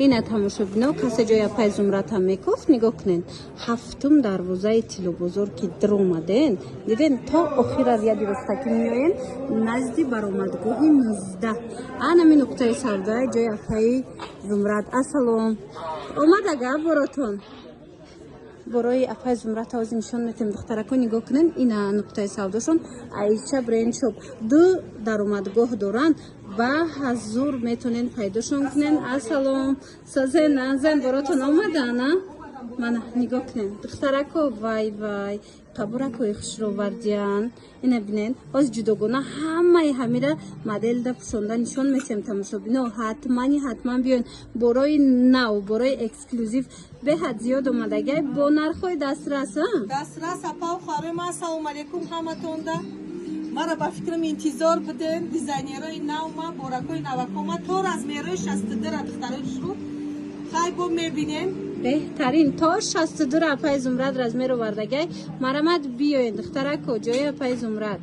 اینا тамошобино касе ҷоя пай зумратам мекуфт нигоҳ кунед ҳафтум дарвозаи тилу бузург ки дар омаден диден то охир аз яди ростаки меоен назди баромадгоҳи 19 анами нуқтаи савдои ҷоя паи зумрат ассалом омадага боротон борои апай зумрат ҳозир нишон метем духтарако нигоҳ кунен ина нуқтаи савдошон Аиша бренд шоп ду даромадгоҳ доранд ба ҳазур метонен пайдошон кунен ассалом созен назен боротон омадана мана нигоҳ кунен духтарако вай вай қабуракои хушровардиян ина бинен оз ҷудогона ҳамаи ҳамира моделда пӯшонда нишон метем тамошобино ҳатман биён борои нав борои эксклюзив беҳад зиёд омадагай бо нархҳои дастрас апа хӯрем ассалому алайкум ҳаматонда мара ба фикрам интизор будем дизайнерои навма боракои навакома то размерои 62 духтарои шуру хай бо мебинем беҳтарин то 62 апай зумрат размер овардагай марамад биёен духтарако ҷои апай зумрат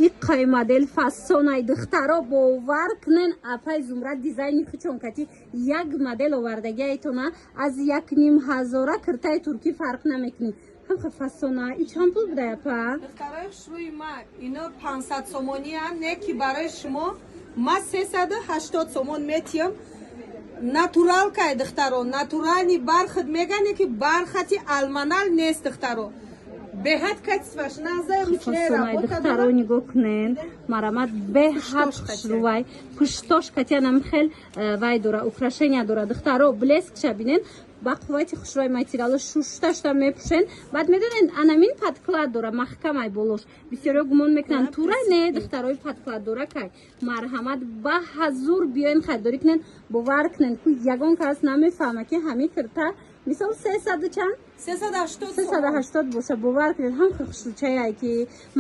иққай модел фасонай духтаро бовар кунен апай зумрат дизайни хучонкати як модел овардагиайтона аз 1500 киртаи туркӣ фарқ намекунӣ ҳамха фасона и чанд пул будай апа духтарои шуруи ма ино 500 сомониян не ки барои шумо ма 380 сомон метиям натуралкай духтаро натуральни бархат мегане ки бархати алманал нест духтаро беҳад качестваш назар ручной работа духтаро нигоҳ кунен марамад беҳад хушрувай пуштош катианам хел вай дора украшения дора духтаро блеск шабинен ба қуввати хушрои материало шушташта мепӯшен баъд медонен анамин подклад дора маҳкамай болош бисёриҳо гумон мекунанд турай не духтарои подклад дора кай марҳамат ба ҳазур биёен харидорӣ кунен бовар кунен ку ягон кас намефаҳма ки ҳамин кирта мисол 300 чанд 380 боша бовар кунед ҳам хушручае ки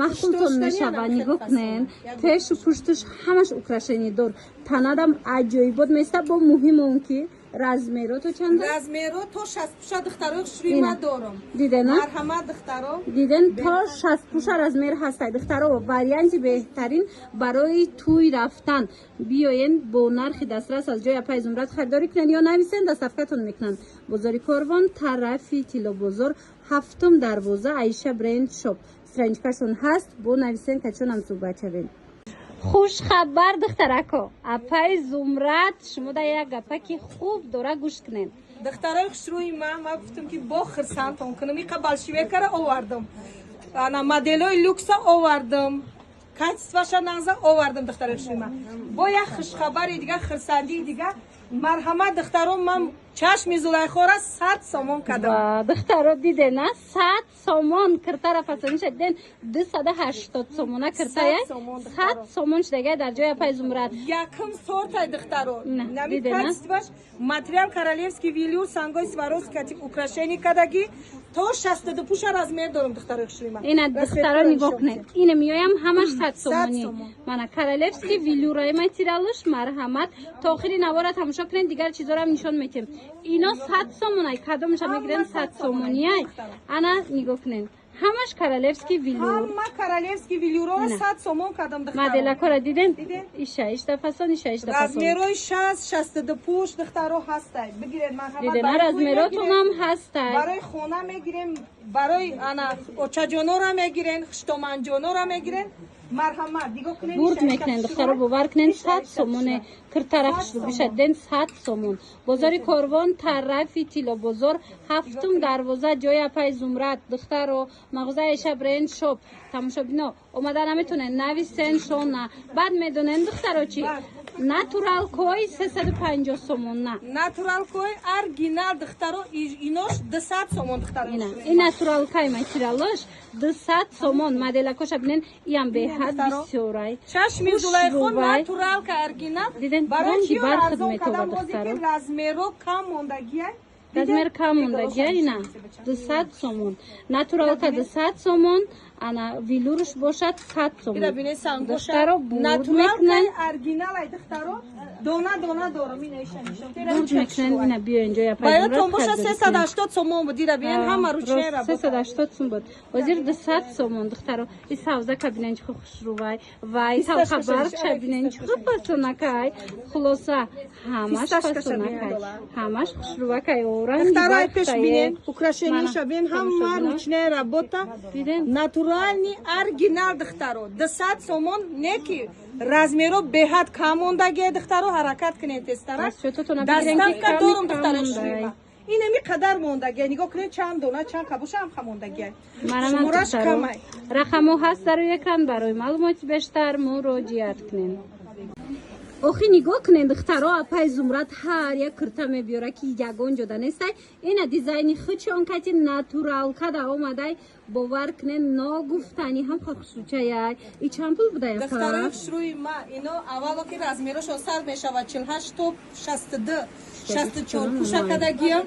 маҳкултон мешава нигоҳ кунен пешу пуштуш ҳамаш украшение дор танадам аҷоибот места бо муҳим он ки размеро то чанд размеро то 60 пуша духтарои хушрӯи ма дорам дидена марҳамат духтаро диден то 60 пуша размер ҳастай духтаро варианти беҳтарин барои тӯй рафтан биёен бо нархи дастрас аз ҷои апай зумрат харидорӣ кунен ё нависен дастафкатон мекунанд бозори корвон тарафи тилобозор ҳафтум дарвоза Аиша бренд шоп страничкашон ҳаст бо нависен качонам суҳбат шавем хушхабар духтарако апай зумрат шумо да як гапаки хуб дора гӯш кунед духтарои хушрӯи ма гуфтам ки бо хирсантон кунам ика балшивекара овардам ана моделои люкса овардам качестваша наза овардам духтарои хушрӯи ма бо як хушхабари дига хирсандии дига марҳамат духтаро ман чашми зулайхора 100 сомон кардам духтаро дидена 100 сомон киртара фасониша диден 280 сомона киртая 100 сомон шудагай дар ҷои апай зумрат якм сортай духтаро нами качестваш материал королевский велюр сангои сваровски украшение кадаги то 62 пуша размер дорам духтарои хушрӯи ма ина духтаро нигоҳ кунед ина миёям ҳамаш 100 сомони мана королевский велюраи материалуш марҳамат то охири навора тамошо кунед дигар чизорам нишон метем ино 100 сомонай кадомша мегирен 100 сомонияй ана нигоҳ кунед ҳамаш королевский велюр ҳама королевский велюрро 100 сомон кардам духтаро моделакора диден ишаишта фасон ишаишта фасон размерои 60 пуш духтаро ҳастай бигиред марҳамат дидена размеротонам ҳастай барои хона мегирем барои ана очаҷонора мегирен хуштоманҷонора мегирен марҳамат дигоҳ кунед бурд мекунен духтаро бовар кунен 100 сомоне киртара хушрӯбиша ден 100 сомон бозори корвон тарафи тилобозор ҳафтум дарвоза ҷои апай зумрат духтаро мағозаи Аиша бренд шоп тамошобино омада наметонен нависен шона баъд медонен духтаро чи натурал кой 350 сомон на натурал кой оригинал духтаро инош 200 сомон духтаро ин натурал кай материалош 200 сомон моделакоша бинен иам беҳад бисёрай чашми зулайхон натурал кай оригинал барои чи арзон кадам бози ки размеро кам мондагиай размер кам мондагиай ина 200 сомон натуралка 200 сомон ана вилурш бошад 100 сом. Ира бинед сангоша Духтаро бурд натуралкай мекунен. оригинал ай духтаро дона дона дорам ин айша нишон Бурд мекунен ина биё инҷо я бая пайзумрат том боша хардорӣ 380 сомон буд ира бинед ҳама ручная работа 380 сум буд ҳозир 200 сомон духтаро и савза кабинен чихо хушрувай вай Писташ талхабар кашаш, чабинен чихо фасонакай хулоса ҳамаш Писташ кашаш фасонакай миёдола. ҳамаш хушрувакай оранги духтаро ай пеш бахтае. бинед украшениша Мана, бинед ҳама тамошобина. ручная работа Виден? натуральный оригинал духтаро 200 сомон не ки размеро беҳад кам мондаги духтаро ҳаракат кунед тестара Аз чототона бигирен ки доставка ками дорум кам духтаро мондай. шурима ин ами қадар мондаги нигоҳ кунед чанд дона чанд кабуша ҳам ха мондаги Манаман шумораш духтаро камай рақамо ҳаст дар рӯи экран барои маълумоти бештар муроҷиат кунед. охи нигоҳ кунед духтаро апай зумрат ҳар як курта мебиёра ки ягон ҷода нестай ина дизайни хучон кати натурал када омадай бовар кунед ногуфтани ҳам хушручаяй и чанд пул будая духтаро шуруи ма ино аввало ки размерошон сар мешавад 48 то 62 64 пушакадагиям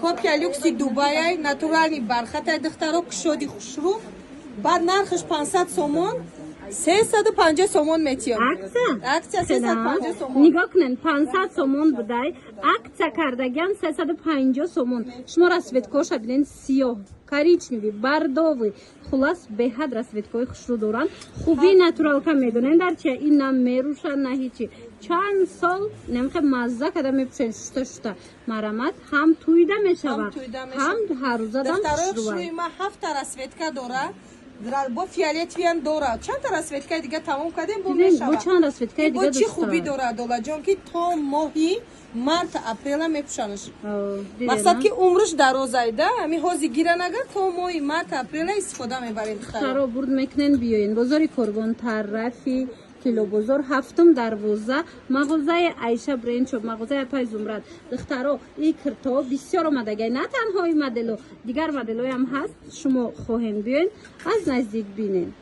копия люкси дубаяй натуральни бархатай духтаро кушоди хушру баъд нархиш 500 сомон 350 сомон метиём аксия 350 сомон нигоҳ кунед 500 сомон будай аксия кардагиам 350 сомон шумо расветкоша бинед сиёҳ коричневый бардовый хулас беҳад расветкои хушрӯ доранд хубии натуралка медонен дар чия ин на мерушад на ҳичи чанд сол намехе мазза када мепӯшен шута марамат ҳам тӯйда мешавад ҳам ҳаррӯзадам духтарои хушрӯвад хушрӯи ма 7 расветка дорад бо фиолетовиам дорад чанд та расветкаи дига тамом кардем бо бо мешавад чанд расветкаи бо дига чӣ хубӣ дорад долаҷон ки то моҳи март апрела мепӯшанаш мақсад ки умриш дарозайда ами ҳозир гиранагар то моҳи март апрела истифода мебарем духтаро бурд мекунен биёен бозори корбон тарафи килобозор 7-12 мағозаи айша брендшоп мағозаи апай зумрат духтаро и кирто бисёр омадагай на танҳои модело дигар моделоям ҳаст шумо хоҳем биёен аз наздик бинен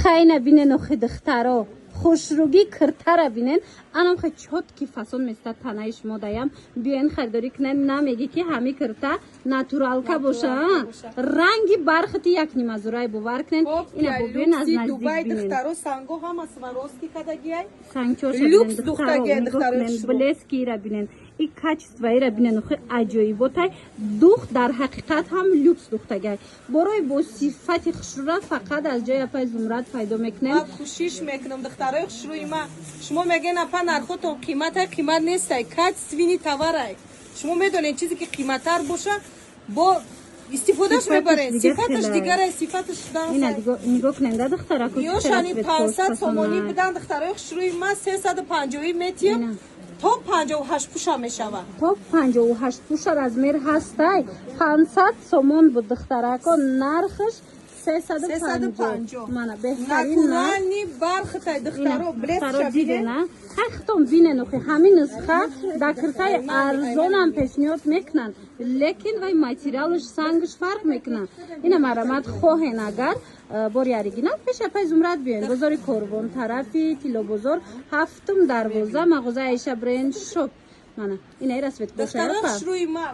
хайна бинен охи духтаро хушрӯги киртара бинен анам хе чотки фасон места танаи шумо даям биёен харидорӣ кунен намеги ки ҳами кирта натуралка боша ранги бархати як нимазурай бовар кунен ина бобиён аз наздик бинен духтаро санго ҳама сваровски кадагиай сангчоша люкс бинен духтаги духтаро блески ира бинен и качество ира бинен охи аҷоиботай духт дар ҳақиқат ҳам люкс духтагай борои бо сифати хушрӯра фақат аз ҷои апай зумрат пайдо мекунем ма кӯшиш мекунам духтарои хушрӯи ма шумо мегӯен апа нархотон қиматай қимат нестай качествени товарай шумо медонед чизе ки қиматтар боша бо истифодаш мебаред сифаташ дигарай сифаташ ина нигоҳ кунем да духтара ёшани 500 сомонӣ будан духтарои хушрӯи ма 350 метием то 58 пуша мешавад то 58 пуша размер ҳастай 500 сомон буд духтарако нархиш 350 мана беҳтарин натуральни бархатай духтаро блеск дидена хахтон бинен охи ҳамин нусха дар киртаи арзонам пешниҳод мекунанд лекин вай материалш сангш фарқ мекунад ина марамат хоҳен агар бори оригинал пеши апай зумрат биёен бозори корбон тарафи тилобозор 7-12 мағозаи айша бренд шоп мана ина ира светкошаашрӯи ма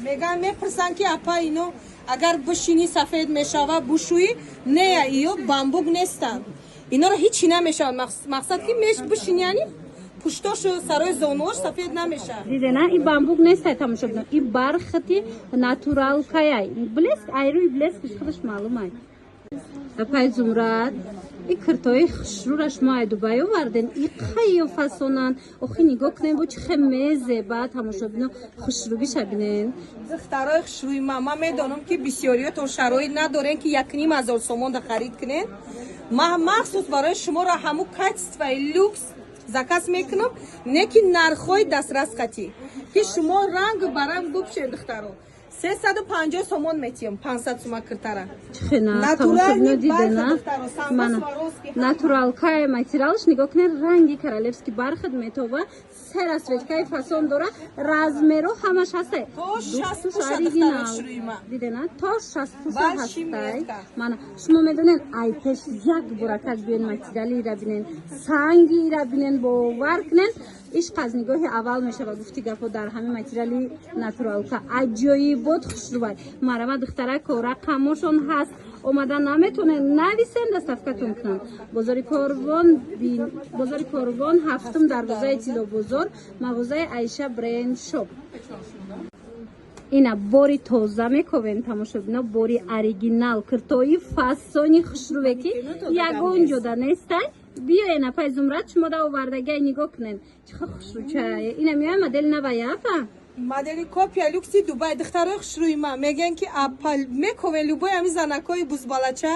меган мепурсанд ки апа ино агар бушини сафед мешава бушӯӣ нея иё бамбук нестанд иноро ҳичи намешавад мақсад ки бушини пуштошу сарои зонуош сафед намешавад дидена и бамбук нестай тамошо бинем и бархати натуралкаяй блеск айрӯи блескиш худаш маълумай апай зумрат и киртои хушрӯра шумо айдубай оварден и қиёфасонан охи нигоҳ кунем бо чӣ хе мезеба тамошо бинем хушрӯгиша бинен духтарои хушрӯи ма медонам ки бисёриётон шароит надорен ки 1500 сомонда харид кунед махсус барои шуморо ҳамо качествои люкс заказ мекунам не ки нархҳои дастрасқатӣ ки шумо ранг ба ранг бупӯшед духтаро 350 сомон метием 500 сума киртара натуральни дидена мана натуралкай материалш нигоҳ кунед ранги королевский бархат метова се расветкаи фасон дора размеро ҳамаш ҳастай оригинал дидена то 60 пуша ҳастай мана шумо медонед ай пеш як буракат биён материали ира бинен санги ира бинен бовар кунед ишқ аз нигоҳи аввал мешавад гуфти гапо дар ҳамин материали натуралка аҷоибот хушрӯвай марама духтарако рақамошон ҳаст омадан наметонен нависен дастафкатон кунанд. Бозори Корвон ҳафтум дарвозаи Тилобозор, мағозаи Айша бренд шоп. Ина бори тоза мековен тамошобино, бори оригинал киртои фасони хушрӯве ки ягон ҷода нестай. Биёен апай Зумрат шумо да овардагиай нигоҳ кунен. Чӣ хушрӯчае? Ина меояд модели навая апа? модели копия люкси Дубай духтарои хушрӯи ман мегӯян ки апал мековен любой ҳами занакои бузбалача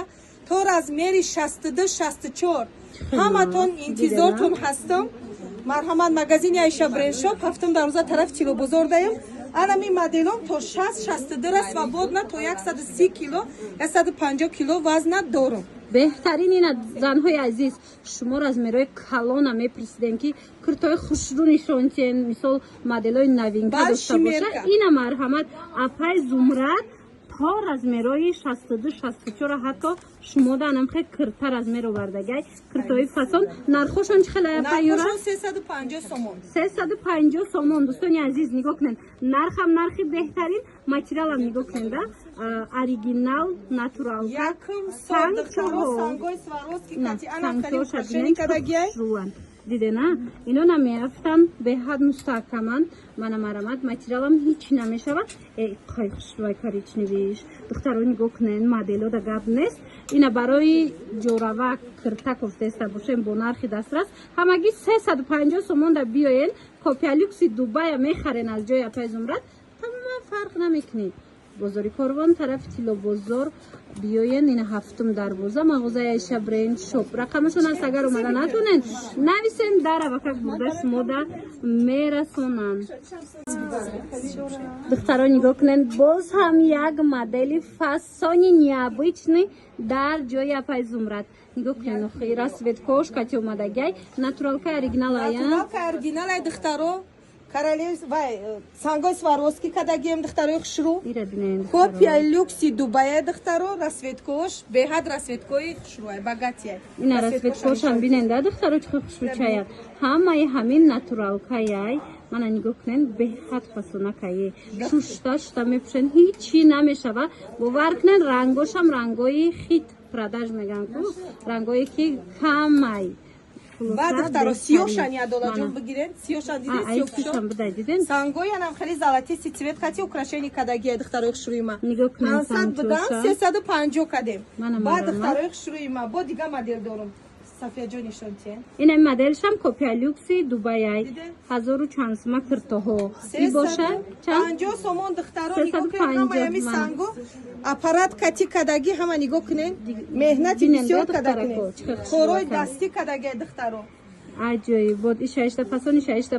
то размери 62-64 ҳаматон интизортон ҳастам. марҳамат магазини Айша бренд шоп ҳафтум дарвоза тарафи Тилобозор даем. анами моделон то 60-62 свободна то 130 кило 150 кило вазна дорам. беҳтарин ина занҳои азиз, шумо размерҳои калона мепурсидем ки куртои хушрӯ нишонтиен, мисол моделҳои новинка дошта боша. ина марҳамат апай Зумрат то размерҳои 62-64 ҳатто шумо данамхе кирта размер овардагай киртои фасон. нархошон чӣ хела апай Юра? нархошон 350 сомон. 350 сомон. дӯстони азиз нигоҳ кунед, нархам нархи беҳтарин, материалам нигоҳ кунед, оригинал натуралка сангои Сваровски кати анам хали украшени кадагиай дидена ино намеафтан беҳад мустаҳкаманд. мана марамад материалам ҳич намешавад. қой хушрӯвай коричневиш духтаро нигоҳ кунед, модело да гап нест. ина барои ҷорава кирта кофтеста бошем бо нархи дастрас ҳамагӣ 350 сомон да биёен. копия люкси Дубая мехарен аз ҷои апай Зумрат, тамоман фарқ намекунед. бозори Корвон тарафи Тилобозор биёен. ина ҳафтум дарвоза мағозаи Айша бренд шоп. рақамашон аст агар омада натонен нависен дар авакак бурда шумо да мерасонанд. духтаро нигоҳ кунед, боз ҳам як модели фасони необычный дар ҷои апай Зумрат. нигоҳ кунед, охи расветкош кати омадагай натуралка оригиналая. натуралка оригиналай духтаро королев вай сангои Сваровски кадагием духтарои хушрӯ копия люкси Дубая духтаро расветкош беҳад расветкои хушрӯай багатия. ина расветкошам биненда духтаро чӣ хушрӯчая ҳамаи ҳамин натуралкаяй. мана нигоҳ кунед, беҳад фасонакае шушта мепӯшен, ҳичи намешава. бовар кунед, рангошам рангои хит продаж меган ку рангое ки камай. баъд духтаро сиёшан ядолаҷон бигирен. сиёшан диден сангоянам хели золотистый цвет кати украшени кадагия духтарои хушрӯи ма 500 будам 350 кадем. баъд духтарои хушрӯи ма бо дига модел дорам. Софияҷон нишонтиен ина моделшам копия люкси Дубаяй 1000 чанд сума киртоҳо боша 50 сомон духтаро нигоҳ кунед. ҳамаями санго аппарат кати кадаги ҳама нигоҳ кунед, меҳнати бисёр кадаги хорои дастӣ кадаги духтаро аҷоиб бод. ишаишта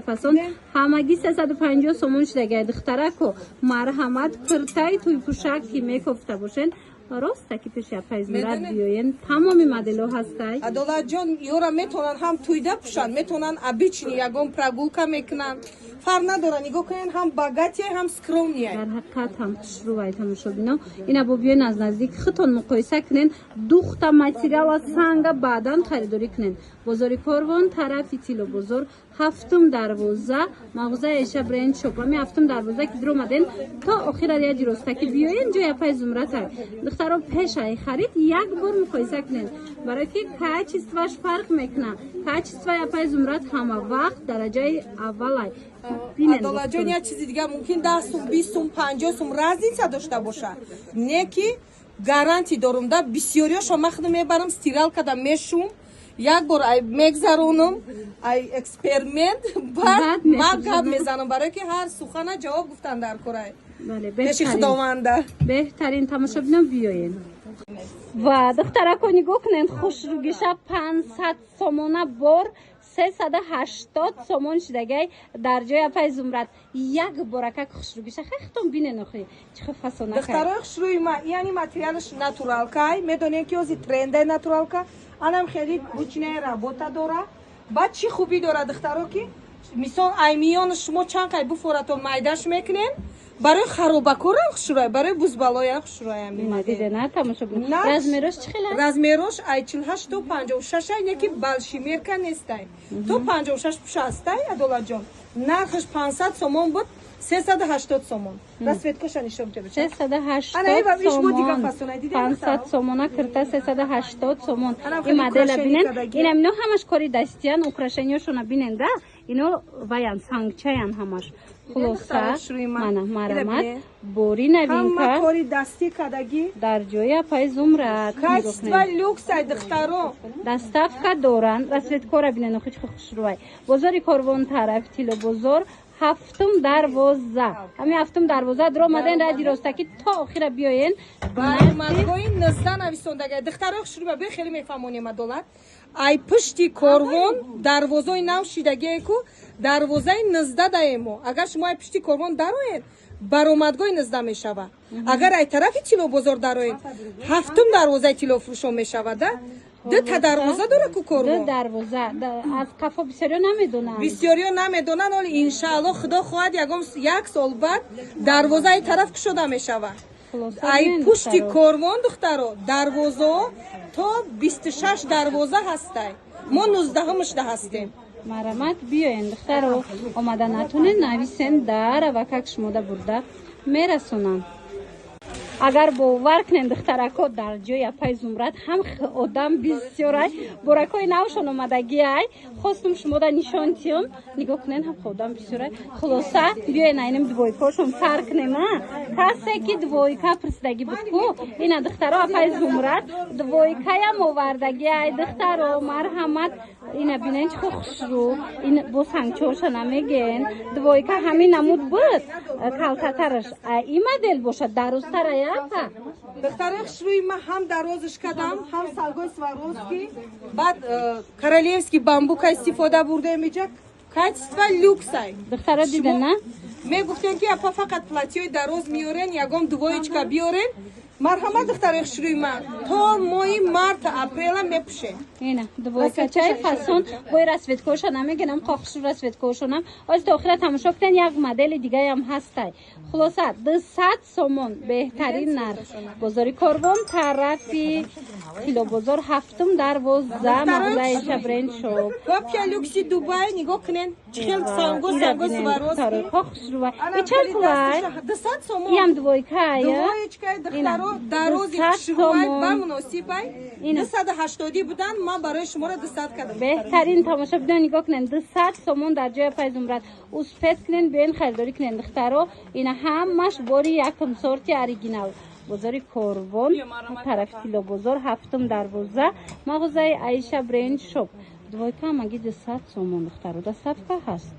фасон ҳамагӣ 350 сомон шудагай духтарако. марҳамат киртаи туйпӯшак ки мекофта бошен роста ки пеши апай Зумрат биёен, тамоми моделҳо ҳастай. адолатҷон ёра метонанд ҳам туйда пӯшанд, метонанд обични ягон прогулка мекунанд, фарқ надорад. нигоҳ кунед, ҳам богатия ҳам скромния. дар ҳақиқат ҳам хушрӯвай тамошобино. ина бо биёен аз наздик хитон муқоиса кунен, духта материала санга баъдан харидорӣ кунен. бозори Корвон тарафи Тилобозор ҳафтум дарвоза мағозаи Айша бренд шоп. ами ҳафтум дарвоза ки диромаден то охира рияди роста ки биёен ҷои апай Зумратай. духтаро пешаи харид як бор муқоиса кунен, барое ки качестваш фарқ мекунад. качестваи апай Зумрат ҳама вақт дараҷаи аввалай. адолаҷон як чизи дига мумкин 10 сум 20 сум 50 сум разница дошта боша, не ки гаранти дорум да бисёриёшо махна мебарам стиралка да мешум як бор ай мегзаронам ай эксперимент баъд ма гап мезанам, барое ки ҳар сухана ҷавоб гуфтан дар корай пеши худованда. беҳтарин тамошобинам биёен. ва духтарако нигоҳ кунед, хушрӯгиша 500 сомона бор 380 сомон шудагай дар ҷои апай Зумрат. як боракак хушрӯгиша хехтон бинен охи чӣ фасонака. духтарои хушрӯи ма яъни материалаш натуралкай медонем ки ҳозир трендай натуралка анам хеле ручная работа дора. баъд чӣ хубӣ дора духтаро ки мисол аймиёни шумо чанд қай буфора то майдаш мекунен, барои харобакорам хушрӯй, барои бузбалоям хушрӯям. дидена тамошобин размерош чӣ хела? размерош ай 48 то 56 ай, не ки балшимерка нестай, то 56 пуша астай адолаҷон. нархаш 500 сомон буд, 380 сомон. Расцветкаша нишон беда. 380 Ана ва иш бо дига сомон. фасона дидем. 500 сомона кирта 380 сомон. Анам این خیلی مدل украшені بینن کردگی. اینم اینا همش کاری دستیان украшенияшона бинен да اینو ваян сангчаян همش خلاصه دخترش روی من. مانا اینه مرامت بینه. بوری Ҳама новинка кори дастӣ кардагӣ. در جای پای زمرد Качество люкс ай духтаро. دستافکا دوران رسویتکورا بینن خوش خوش روی بازاری کاروان طرف تیلو بازار هفتم دروازه همین هفتم دروازه درو مدن را دیروستکی تا آخر بیاین баромадгоҳи 19 нависондаги духтаро шуруба бе хеле мефаҳмонем адолат ай пушти корвон дарвозаи нав шидагие ку дарвозаи 19 даемо агар шумо ай пушти корвон дароед баромадгоҳи 19 мешава агар ай тарафи тило бозор дароед ҳафтум дарвозаи тилофурӯшон мешава да дута дарвоза дора ку دو корвон دروازه از کافا بسیاری نمیدونم бисёриё намедонанд оли иншаалло худо хоҳад ягон як сол баъд дарвозаи тараф кушода мешава ай пушти корвон духтаро дарвозао то 26 дарвоза ҳастай мо 19-умашда ҳастем مرامت بیاین دخترو آمده نتونه نویسن در و کک شموده برده میرسونن اگر باور کنین دخترکو در جای پای زمرد هم آدم بسیاره برکای نوشان آمدگی ای خواستم شما دا نشان تیم نگاه کنین هم آدم بسیاره خلاصه بیاین اینم دوایکاشون فرق نما کسی که دوایکا پرسیدگی بود کو این دخترها پای زمرد دوایکای هم آوردگی ای دخترها مرحمت این بینین چه خوش رو این با سنگچوش نمیگن دوایکا همین نمود بود کلتترش این مدل باشد درستر یا духтаро шуруи ма ҳам дарозиш кардам ҳам салгои сваровски баъд королевский бамбука истифода бурдем иҷа качество люксай دخترها دیدن نه мегуфтем ки апа фақат платиёи дароз миёрен ягон двоечка биёрен марҳамат духтаро шуруи ма то моҳи март апрела мепушем اینه دوایکا چای فاسون بای رسویتکوش نمیگنم خوخش رسویتکوشونم از تا آخر تماشا کنن یک مدل دیگه هم هسته خلاصه 200 سومون بهترین نرخ بازاری کاروان طرفی کیلو بازار هفتم دروازه مغازه شبرین شو копия люкси дубай нигоҳ кунен чихел санго сваровски خوخش رو ای چند کلای 200 сомон یم دوایکا یا двоечкаи духтаро дарози шурувай ба муносибай 280 будан ман барои шуморо 200 кардам بهترین تماشا بدون نگاه کنن 200 سومون در جای پای زمرد اوسپت کنن بیاین خریداری کنن دخترها این همش باری یکم سورتی اوریجینال بازاری کاروان طرف تیلو بازار هفتم دروازه مغازه عایشه برند شاپ دوایکا مگه 200 سومون دخترها 200 هست